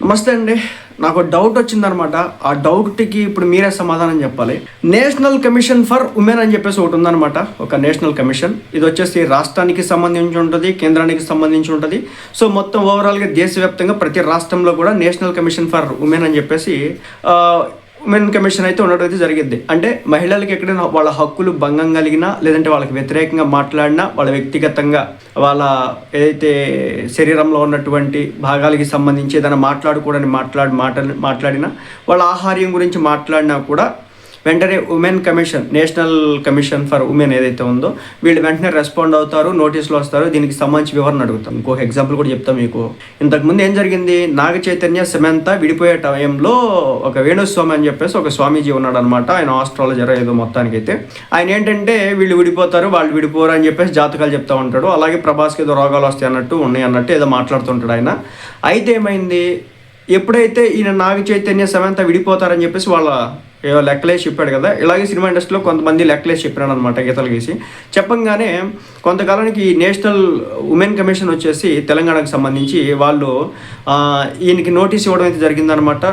నమస్తే అండి. నాకు డౌట్ వచ్చిందనమాట. ఆ డౌట్కి ఇప్పుడు మీరే సమాధానం చెప్పాలి. నేషనల్ కమిషన్ ఫర్ ఉమెన్ అని చెప్పేసి ఒకటి ఉందన్నమాట. ఒక నేషనల్ కమిషన్. ఇది వచ్చేసి రాష్ట్రానికి సంబంధించి ఉంటుంది, కేంద్రానికి సంబంధించి ఉంటుంది. సో మొత్తం ఓవరాల్గా దేశవ్యాప్తంగా ప్రతి రాష్ట్రంలో కూడా నేషనల్ కమిషన్ ఫర్ ఉమెన్ అని చెప్పేసి ఉమెన్ కమిషన్ అయితే ఉండడం అయితే జరిగింది. అంటే మహిళలకు ఎక్కడైనా వాళ్ళ హక్కులు భంగం కలిగినా, లేదంటే వాళ్ళకి వ్యతిరేకంగా మాట్లాడినా, వాళ్ళ వ్యక్తిగతంగా వాళ్ళ ఏదైతే శరీరంలో ఉన్నటువంటి భాగాలకి సంబంధించి ఏదైనా మాట్లాడకూడని మాట్లాడినా, వాళ్ళ ఆహార్యం గురించి మాట్లాడినా కూడా వెంటనే women commission, national commission for women ఏదైతే ఉందో వీళ్ళు వెంటనే రెస్పాండ్ అవుతారు, నోటీసులు వస్తారు. దీనికి సంబంధించి వివరణ అడుగుతాం. ఇంకొక ఎగ్జాంపుల్ కూడా చెప్తాం మీకు. ఇంతకుముందు ఏం జరిగింది, నాగ చైతన్య సమంత విడిపోయే టైంలో ఒక వేణుస్వామి అని చెప్పేసి ఒక స్వామీజీ ఉన్నాడు అనమాట. ఆయన ఆస్ట్రాలజర్ ఏదో మొత్తానికి అయితే. ఆయన ఏంటంటే వీళ్ళు విడిపోతారు, వాళ్ళు విడిపోరు అని చెప్పేసి జాతకాలు చెప్తా ఉంటాడు. అలాగే ప్రభాస్కి ఏదో రోగాలు వస్తాయి అన్నట్టు, ఉన్నాయి అన్నట్టు ఏదో మాట్లాడుతుంటాడు ఆయన. అయితే ఏమైంది, ఎప్పుడైతే ఈయన నాగ చైతన్య సమంత విడిపోతారని చెప్పేసి వాళ్ళ ఏదో లెక్కలేసి చెప్పాడు కదా. ఇలాగే సినిమా ఇండస్ట్రీలో కొంతమంది లెక్కలేసి చెప్పినాడు అనమాట, గీతలు గీసి. చెప్పంగానే కొంతకాలానికి నేషనల్ ఉమెన్ కమిషన్ వచ్చేసి తెలంగాణకు సంబంధించి వాళ్ళు ఈయనకి నోటీస్ ఇవ్వడం అయితే జరిగిందనమాట.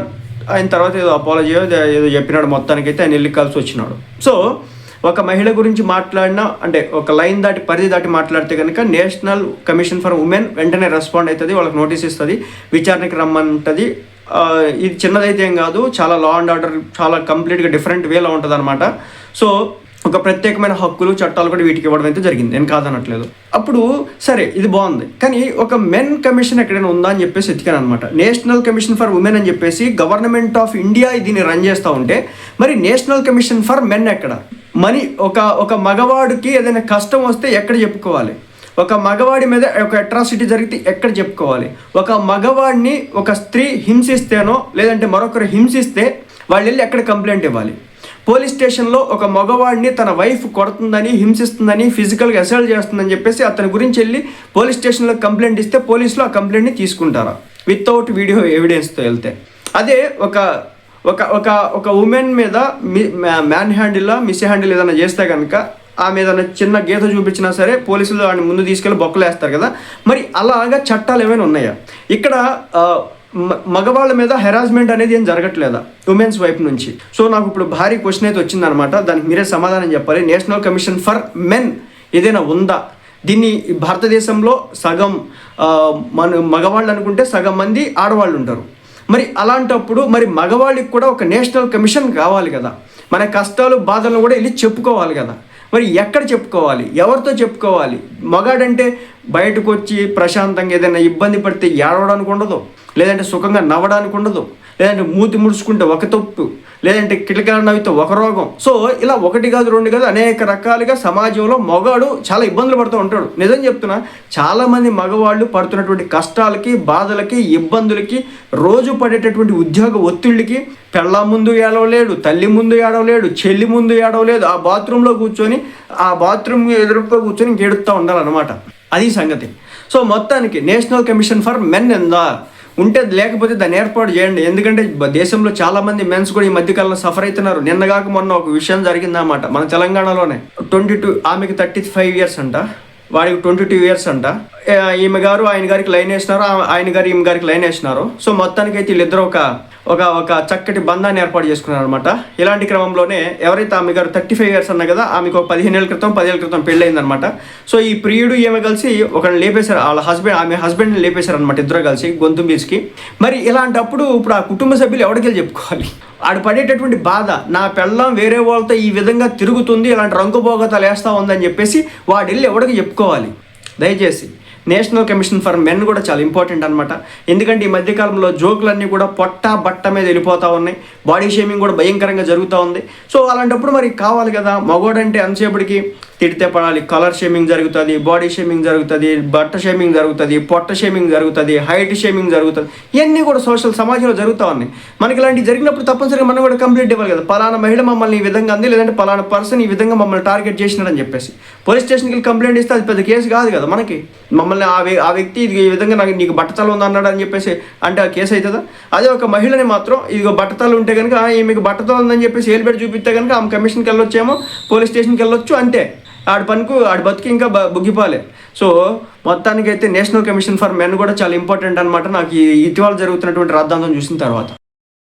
ఆయన తర్వాత ఏదో అపాలజీ ఏదో చెప్పినాడు, మొత్తానికైతే ఆయన వెళ్ళి వచ్చినాడు. సో ఒక మహిళ గురించి మాట్లాడినా, అంటే ఒక లైన్ దాటి పరిధి దాటి మాట్లాడితే కనుక నేషనల్ కమిషన్ ఫర్ ఉమెన్ వెంటనే రెస్పాండ్ అవుతుంది, వాళ్ళకి నోటీస్ ఇస్తుంది, విచారణకి రమ్మంటుంది. ఇది చిన్నదైతే ఏం కాదు, చాలా లా అండ్ ఆర్డర్ చాలా కంప్లీట్గా డిఫరెంట్ వేలో ఉంటుంది అనమాట. సో ఒక ప్రత్యేకమైన హక్కులు చట్టాలు కూడా వీటికి ఇవ్వడం అయితే జరిగింది, నేను కాదనట్లేదు. అప్పుడు సరే ఇది బాగుంది, కానీ ఒక మెన్ కమిషన్ ఎక్కడైనా ఉందా అని చెప్పేసి ఎతికాను అనమాట. నేషనల్ కమిషన్ ఫర్ ఉమెన్ అని చెప్పేసి గవర్నమెంట్ ఆఫ్ ఇండియా దీన్ని రన్ చేస్తూ ఉంటే, మరి నేషనల్ కమిషన్ ఫర్ మెన్ ఎక్కడ? మరి ఒక మగవాడికి ఏదైనా కష్టం వస్తే ఎక్కడ చెప్పుకోవాలి? ఒక మగవాడి మీద ఒక అట్రాసిటీ జరిగితే ఎక్కడ చెప్పుకోవాలి? ఒక మగవాడిని ఒక స్త్రీ హింసిస్తేనో లేదంటే మరొకరు హింసిస్తే వాళ్ళు వెళ్ళి ఎక్కడ కంప్లైంట్ ఇవ్వాలి? పోలీస్ స్టేషన్లో ఒక మగవాడిని తన వైఫ్ కొడుతుందని, హింసిస్తుందని, ఫిజికల్గా అసల్ట్ చేస్తుందని చెప్పేసి అతని గురించి వెళ్ళి పోలీస్ స్టేషన్లో కంప్లైంట్ ఇస్తే పోలీసులు ఆ కంప్లైంట్ని తీసుకుంటారా వితౌట్ వీడియో ఎవిడెన్స్తో వెళ్తే? అదే ఒక ఒక ఒక ఒక ఉమెన్ మీద మ్యాన్ హ్యాండిల్ మిస్ హ్యాండిల్ ఏదైనా చేస్తే కనుక ఆమె ఏదైనా చిన్న గీత చూపించినా సరే పోలీసులు వాడిని ముందు తీసుకెళ్ళి బొక్కలు వేస్తారు కదా. మరి అలాగా చట్టాలు ఏమైనా ఉన్నాయా? ఇక్కడ మగవాళ్ళ మీద హెరాస్మెంట్ అనేది ఏం జరగట్లేదా ఉమెన్స్ వైపు నుంచి? సో నాకు ఇప్పుడు భారీ క్వశ్చన్ అయితే వచ్చిందనమాట. దానికి మీరే సమాధానం చెప్పాలి. నేషనల్ కమిషన్ ఫర్ మెన్ ఏదైనా ఉందా? దీన్ని భారతదేశంలో సగం మగవాళ్ళు అనుకుంటే సగం మంది ఆడవాళ్ళు ఉంటారు. మరి అలాంటప్పుడు మరి మగవాళ్ళకి కూడా ఒక నేషనల్ కమిషన్ కావాలి కదా. మన కష్టాలు బాధలను కూడా వెళ్ళి చెప్పుకోవాలి కదా. మరి ఎక్కడ చెప్పుకోవాలి? ఎవరితో చెప్పుకోవాలి? మగాడంటే బయటకు వచ్చి ప్రశాంతంగా ఏదైనా ఇబ్బంది పడితే ఏడవడానికి ఉండదు, లేదంటే సుఖంగా నవ్వడానికి ఉండదు, లేదంటే మూతి ముడుచుకుంటే ఒక తప్పు, లేదంటే కిటకల నవ్వితే ఒక రోగం. సో ఇలా ఒకటి కాదు రెండు కాదు అనేక రకాలుగా సమాజంలో మగాడు చాలా ఇబ్బందులు పడుతూ ఉంటాడు. నిజం చెప్తున్నా, చాలామంది మగవాళ్ళు పడుతున్నటువంటి కష్టాలకి, బాధలకి, ఇబ్బందులకి, రోజు పడేటటువంటి ఉద్యోగ ఒత్తిళ్ళకి పెళ్ళ ముందు ఏడవలేడు, తల్లి ముందు ఏడవలేడు, చెల్లి ముందు ఏడవలేదు. ఆ బాత్రూంలో కూర్చొని ఆ బాత్రూమ్ ఎదురుతో కూర్చొని ఏడుస్తూ ఉండాలన్నమాట. అది సంగతి. సో మొత్తానికి నేషనల్ కమిషన్ ఫర్ మెన్ ఉందా? ఉంటే లేకపోతే దాన్ని ఏర్పాటు చేయండి. ఎందుకంటే దేశంలో చాలామంది మెన్స్ కూడా ఈ మధ్యకాలంలో సఫర్ అవుతున్నారు. నిన్నగాక మొన్న ఒక విషయం జరిగిందన్నమాట మన తెలంగాణలోనే. 22 ఆమెకి 35 ఇయర్స్ అంట, వాడికి 22 ఇయర్స్ అంట. ఈమె గారు ఆయన గారికి లైన్ వేసినారు, ఆయన గారు ఈమె గారికి లైన్ వేసినారు. సో మొత్తానికైతే వీళ్ళిద్దరూ ఒక చక్కటి బంధాన్ని ఏర్పాటు చేసుకున్నారు అనమాట. ఇలాంటి క్రమంలోనే ఎవరైతే ఆమె గారు 35 ఇయర్స్ అన్నా కదా, ఆమెకు ఒక 15 ఏళ్ళ క్రితం 10 ఏళ్ళ క్రితం పెళ్ళయిందనమాట. సో ఈ ప్రియుడు ఈమె కలిసి ఒకరిని లేపేశారు, వాళ్ళ ఆమె హస్బెండ్ని లేపేశారు అనమాట, ఇద్దరు కలిసి గొంతు బీచ్కి. మరి ఇలాంటప్పుడు ఇప్పుడు ఆ కుటుంబ సభ్యులు ఎవరికి చెప్పుకోవాలి? ఆడు పడేటటువంటి బాధ, నా పెళ్ళం వేరే వాళ్ళతో ఈ విధంగా తిరుగుతుంది, ఇలాంటి రంగుబోగతాలు వేస్తూ ఉందని చెప్పేసి వాడు వెళ్ళి ఎవరికి చెప్పుకోవాలి? దయచేసి నేషనల్ కమిషన్ ఫర్ మెన్ కూడా చాలా ఇంపార్టెంట్ అనమాట. ఎందుకంటే ఈ మధ్యకాలంలో జోకులన్నీ కూడా బట్ట మీద వెళ్ళిపోతూ ఉన్నాయి, బాడీ షేమింగ్ కూడా భయంకరంగా జరుగుతూ ఉంది. సో అలాంటప్పుడు మరి కావాలి కదా, మగోడంటే అంతసేపటికి తిడితే పడాలి, కలర్ షేమింగ్ జరుగుతుంది, బాడీ షేమింగ్ జరుగుతుంది, బట్ట షేమింగ్ జరుగుతుంది, పొట్ట షేమింగ్ జరుగుతుంది, హైట్ షేమింగ్ జరుగుతుంది. ఇవన్నీ కూడా సమాజంలో జరుగుతూ ఉన్నాయి. మనకి ఇలాంటివి జరిగినప్పుడు తప్పనిసరిగా మనం కూడా కంప్లైంట్ ఇవ్వాలి కదా. పలానా మహిళ మమ్మల్ని ఈ విధంగా అంది, లేదంటే పలానా పర్సన్ ఈ విధంగా మమ్మల్ని టార్గెట్ చేసినాడని చెప్పేసి పోలీస్ స్టేషన్కి వెళ్ళి కంప్లైంట్ ఇస్తే అది పెద్ద కేసు కాదు కదా మనకి. మమ్మల్ని ఆ వ్యక్తి ఇది ఈ విధంగా నీకు బట్టతలు ఉంది అన్నాడు అని చెప్పేసి అంటే ఆ కేసు అవుతుందా? అదే ఒక మహిళని మాత్రం ఇదిగో బట్టతలు ఉంటే కనుక ఈమెకు బట్టతలు ఉందని చెప్పేసి ఏలు పెట్టి చూపిస్తే కనుక ఆమె కమిషన్కి వెళ్ళొచ్చేమో, పోలీస్ స్టేషన్కి వెళ్ళొచ్చు, అంతే. ఆడి బతుకు ఇంకా బుగ్గిపోలే. సో మొత్తానికైతే నేషనల్ కమిషన్ ఫర్ మెన్ కూడా చాలా ఇంపార్టెంట్ అనమాట నాకు ఈ ఇటీవల జరుగుతున్నటువంటి రాద్ధాంతం చూసిన తర్వాత.